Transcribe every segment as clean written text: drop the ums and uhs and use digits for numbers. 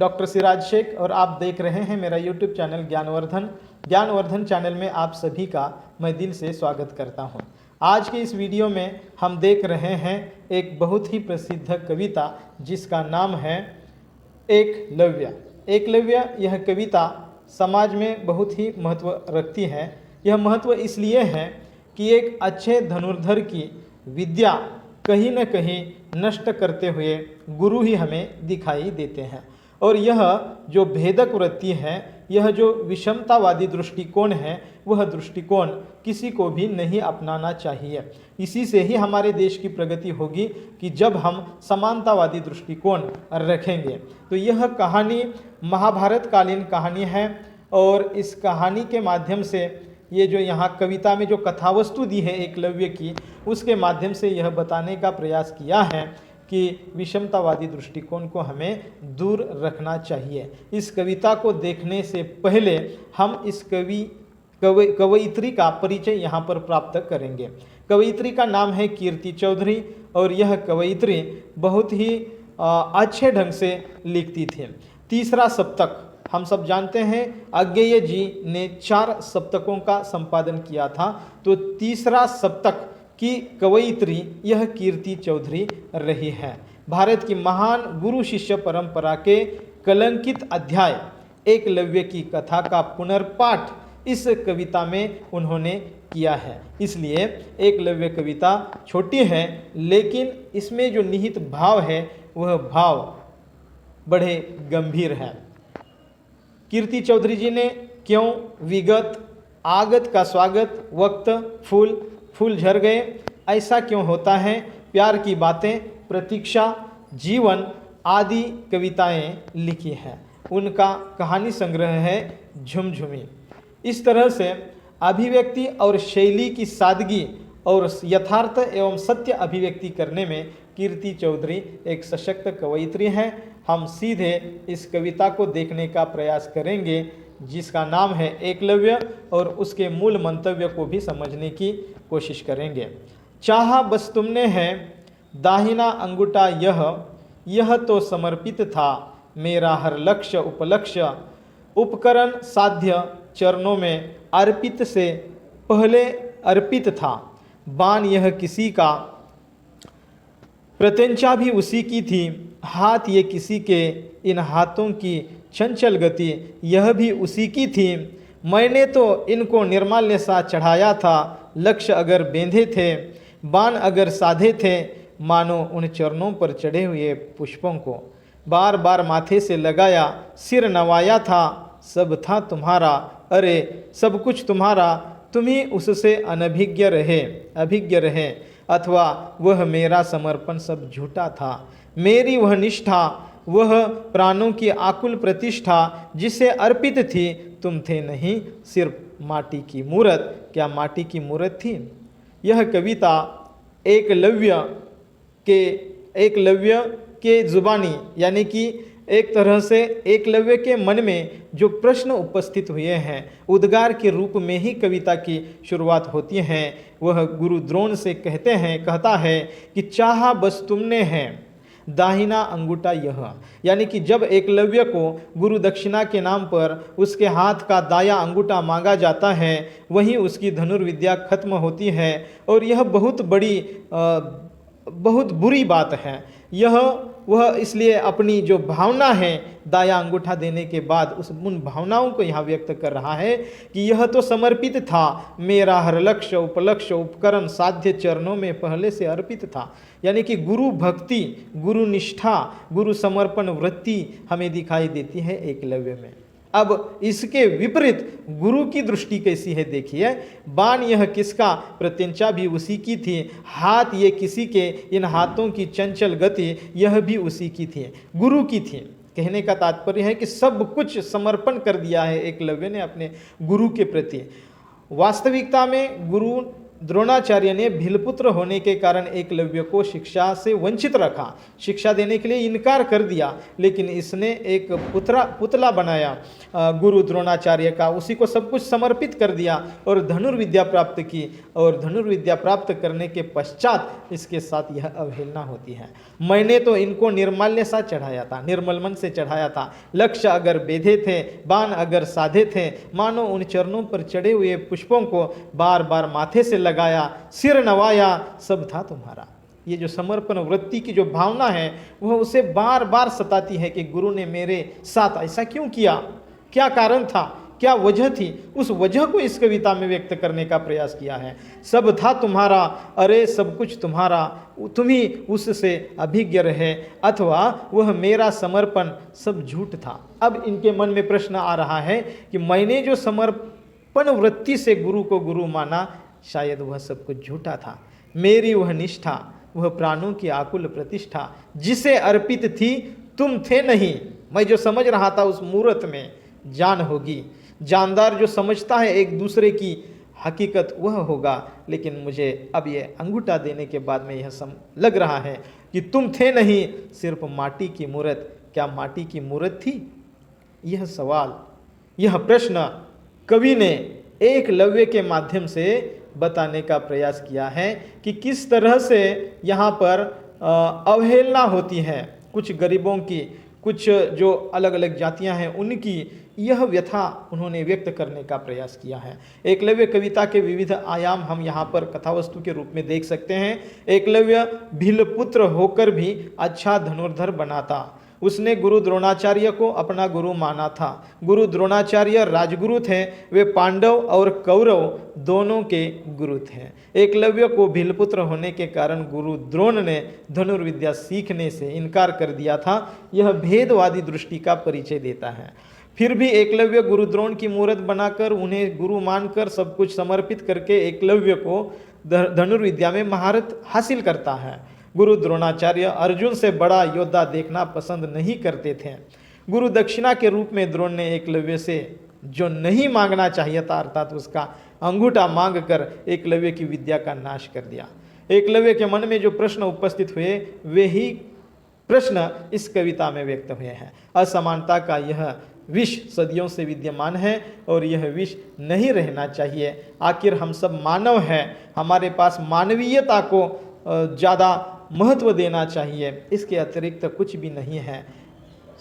Doctor Siraj Sheikh और आप देख रहे हैं मेरा यूट्यूब चैनल ज्ञानवर्धन। ज्ञानवर्धन चैनल में आप सभी का मैं दिल से स्वागत करता हूं। आज के इस वीडियो में हम देख रहे हैं एक बहुत ही प्रसिद्ध कविता जिसका नाम है एकलव्य। एकलव्य यह कविता समाज में बहुत ही महत्व रखती है। यह महत्व इसलिए है कि एक अच्छे धनुर्धर की विद्या कहीं न कहीं नष्ट करते हुए गुरु ही हमें दिखाई देते हैं। और यह जो भेदक वृत्ति है, यह जो विषमतावादी दृष्टिकोण है, वह दृष्टिकोण किसी को भी नहीं अपनाना चाहिए। इसी से ही हमारे देश की प्रगति होगी कि जब हम समानतावादी दृष्टिकोण रखेंगे। तो यह कहानी महाभारत कालीन कहानी है और इस कहानी के माध्यम से ये जो यहाँ कविता में जो कथावस्तु दी है एकलव्य की, उसके माध्यम से यह बताने का प्रयास किया है कि विषमतावादी दृष्टिकोण को हमें दूर रखना चाहिए। इस कविता को देखने से पहले हम इस कवयित्री का परिचय यहाँ पर प्राप्त करेंगे। कवयित्री का नाम है कीर्ति चौधरी और यह कवयित्री बहुत ही अच्छे ढंग से लिखती थी। तीसरा सप्तक हम सब जानते हैं, अज्ञेय जी ने 4 सप्तकों का संपादन किया था, तो तीसरा सप्तक की कवयित्री यह कीर्ति चौधरी रही है। भारत की महान गुरु शिष्य परंपरा के कलंकित अध्याय एकलव्य की कथा का पुनर्पाठ इस कविता में उन्होंने किया है। इसलिए एकलव्य कविता छोटी है, लेकिन इसमें जो निहित भाव है वह भाव बड़े गंभीर है। कीर्ति चौधरी जी ने क्यों विगत आगत का स्वागत, वक्त फूल झर गए, ऐसा क्यों होता है, प्यार की बातें, प्रतीक्षा, जीवन आदि कविताएं लिखी हैं। उनका कहानी संग्रह है झुमझुमी। इस तरह से अभिव्यक्ति और शैली की सादगी और यथार्थ एवं सत्य अभिव्यक्ति करने में कीर्ति चौधरी एक सशक्त कवयित्री हैं। हम सीधे इस कविता को देखने का प्रयास करेंगे जिसका नाम है एकलव्य और उसके मूल मंतव्य को भी समझने की कोशिश करेंगे। चाहा बस तुमने है दाहिना अंगूठा यह तो समर्पित था, मेरा हर लक्ष्य उपलक्ष्य उपकरण साध्य चरणों में अर्पित से पहले अर्पित था। बाण यह किसी का, प्रत्यंचा भी उसी की थी, हाथ ये किसी के, इन हाथों की चंचल गति यह भी उसी की थी। मैंने तो इनको निर्माल्य सा चढ़ाया था, लक्ष्य अगर बेंधे थे, बाण अगर साधे थे, मानो उन चरणों पर चढ़े हुए पुष्पों को बार बार माथे से लगाया, सिर नवाया था, सब था तुम्हारा, अरे सब कुछ तुम्हारा, तुम ही उससे अनभिज्ञ रहे, अथवा वह मेरा समर्पण सब झूठा था, मेरी वह निष्ठा, वह प्राणों की आकुल प्रतिष्ठा जिसे अर्पित थी, तुम थे नहीं सिर्फ माटी की मूरत। क्या माटी की मूरत थी? यह कविता एकलव्य के जुबानी, यानी कि एक तरह से एकलव्य के मन में जो प्रश्न उपस्थित हुए हैं, उद्गार के रूप में ही कविता की शुरुआत होती है। वह गुरु द्रोण से कहता है कि चाहा बस तुमने है दाहिना अंगूठा यह, यानी कि जब एकलव्य को गुरु दक्षिणा के नाम पर उसके हाथ का दाया अंगूठा मांगा जाता है, वहीं उसकी धनुर्विद्या खत्म होती है। और यह बहुत बुरी बात है। वह इसलिए अपनी जो भावना है दाया अंगूठा देने के बाद उन भावनाओं को यहाँ व्यक्त कर रहा है कि यह तो समर्पित था, मेरा हर लक्ष्य उपलक्ष्य उपकरण साध्य चरणों में पहले से अर्पित था। यानी कि गुरु भक्ति, गुरु निष्ठा, गुरु समर्पण वृत्ति हमें दिखाई देती है एकलव्य में। अब इसके विपरीत गुरु की दृष्टि कैसी है देखिए। बाण यह किसका, प्रत्यंचा भी उसी की थी, हाथ ये किसी के, इन हाथों की चंचल गति यह भी उसी की थी, गुरु की थी। कहने का तात्पर्य है कि सब कुछ समर्पण कर दिया है एकलव्य ने अपने गुरु के प्रति। वास्तविकता में गुरु द्रोणाचार्य ने भीलपुत्र होने के कारण एकलव्य को शिक्षा से वंचित रखा, शिक्षा देने के लिए इनकार कर दिया, लेकिन इसने एक पुतला बनाया गुरु द्रोणाचार्य का, उसी को सब कुछ समर्पित कर दिया और धनुर्विद्या प्राप्त की। और धनुर्विद्या प्राप्त करने के पश्चात इसके साथ यह अवहेलना होती है। मैंने तो इनको निर्माल्य सा चढ़ाया था, निर्मल मन से चढ़ाया था। लक्ष्य अगर बेधे थे, बाण अगर साधे थे, मानो उन चरणों पर चढ़े हुए पुष्पों को बार बार माथे से लगाया, सिर नवाया, सब था तुम्हारा। ये जो समर्पण वृत्ति की जो भावना है वह उसे बार बार सताती है कि गुरु ने मेरे साथ ऐसा क्यों किया, क्या कारण था, क्या वजह थी। उस वजह को इस कविता में व्यक्त करने का प्रयास किया है। सब था तुम्हारा, अरे सब कुछ तुम्हारा, तुम ही उससे अभिज्ञ रहे, अथवा वह मेरा समर्पण सब झूठ था। अब इनके मन में प्रश्न आ रहा है कि मैंने जो समर्पण वृत्ति से गुरु को गुरु माना, शायद वह सब कुछ झूठा था। मेरी वह निष्ठा, वह प्राणों की आकुल प्रतिष्ठा जिसे अर्पित थी, तुम थे नहीं। मैं जो समझ रहा था उस मूर्त में जान होगी। जानदार जो समझता है एक दूसरे की हकीकत वह होगा, लेकिन मुझे अब ये अंगूठा देने के बाद में यह लग रहा है कि तुम थे नहीं, सिर्फ माटी की मूर्त। क्या माटी की मूर्त थी? यह सवाल, यह प्रश्न कवि ने एकलव्य के माध्यम से बताने का प्रयास किया है कि किस तरह से यहाँ पर अवहेलना होती है कुछ गरीबों की, कुछ जो अलग अलग जातियां हैं उनकी। यह व्यथा उन्होंने व्यक्त करने का प्रयास किया है। एकलव्य कविता के विविध आयाम हम यहाँ पर कथावस्तु के रूप में देख सकते हैं। एकलव्य भीलपुत्र होकर भी अच्छा धनुर्धर बना था। उसने गुरु द्रोणाचार्य को अपना गुरु माना था। गुरु द्रोणाचार्य राजगुरु थे, वे पांडव और कौरव दोनों के गुरु थे। एकलव्य को भीलपुत्र होने के कारण गुरु द्रोण ने धनुर्विद्या सीखने से इनकार कर दिया था। यह भेदवादी दृष्टि का परिचय देता है। फिर भी एकलव्य गुरु द्रोण की मूर्त बनाकर, उन्हें गुरु मानकर, सब कुछ समर्पित करके एकलव्य को धनुर्विद्या में महारत हासिल करता है। गुरु द्रोणाचार्य अर्जुन से बड़ा योद्धा देखना पसंद नहीं करते थे। गुरु दक्षिणा के रूप में द्रोण ने एकलव्य से जो नहीं मांगना चाहिए था, अर्थात उसका अंगूठा मांग कर एकलव्य की विद्या का नाश कर दिया। एकलव्य के मन में जो प्रश्न उपस्थित हुए वे ही प्रश्न इस कविता में व्यक्त हुए हैं। असमानता का यह विष सदियों से विद्यमान है और यह विष नहीं रहना चाहिए। आखिर हम सब मानव हैं, हमारे पास मानवीयता को ज़्यादा महत्व देना चाहिए। इसके अतिरिक्त कुछ भी नहीं है,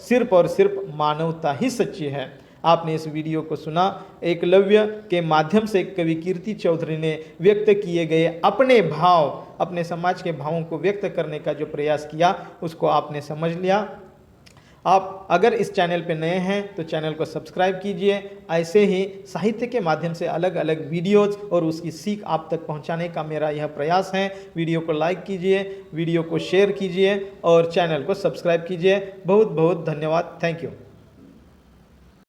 सिर्फ और सिर्फ मानवता ही सच्ची है। आपने इस वीडियो को सुना, एकलव्य के माध्यम से कवि कीर्ति चौधरी ने व्यक्त किए गए अपने भाव, अपने समाज के भावों को व्यक्त करने का जो प्रयास किया उसको आपने समझ लिया। आप अगर इस चैनल पे नए हैं तो चैनल को सब्सक्राइब कीजिए। ऐसे ही साहित्य के माध्यम से अलग अलग वीडियोज़ और उसकी सीख आप तक पहुंचाने का मेरा यह प्रयास है। वीडियो को लाइक कीजिए, वीडियो को शेयर कीजिए और चैनल को सब्सक्राइब कीजिए। बहुत बहुत धन्यवाद। Thank you.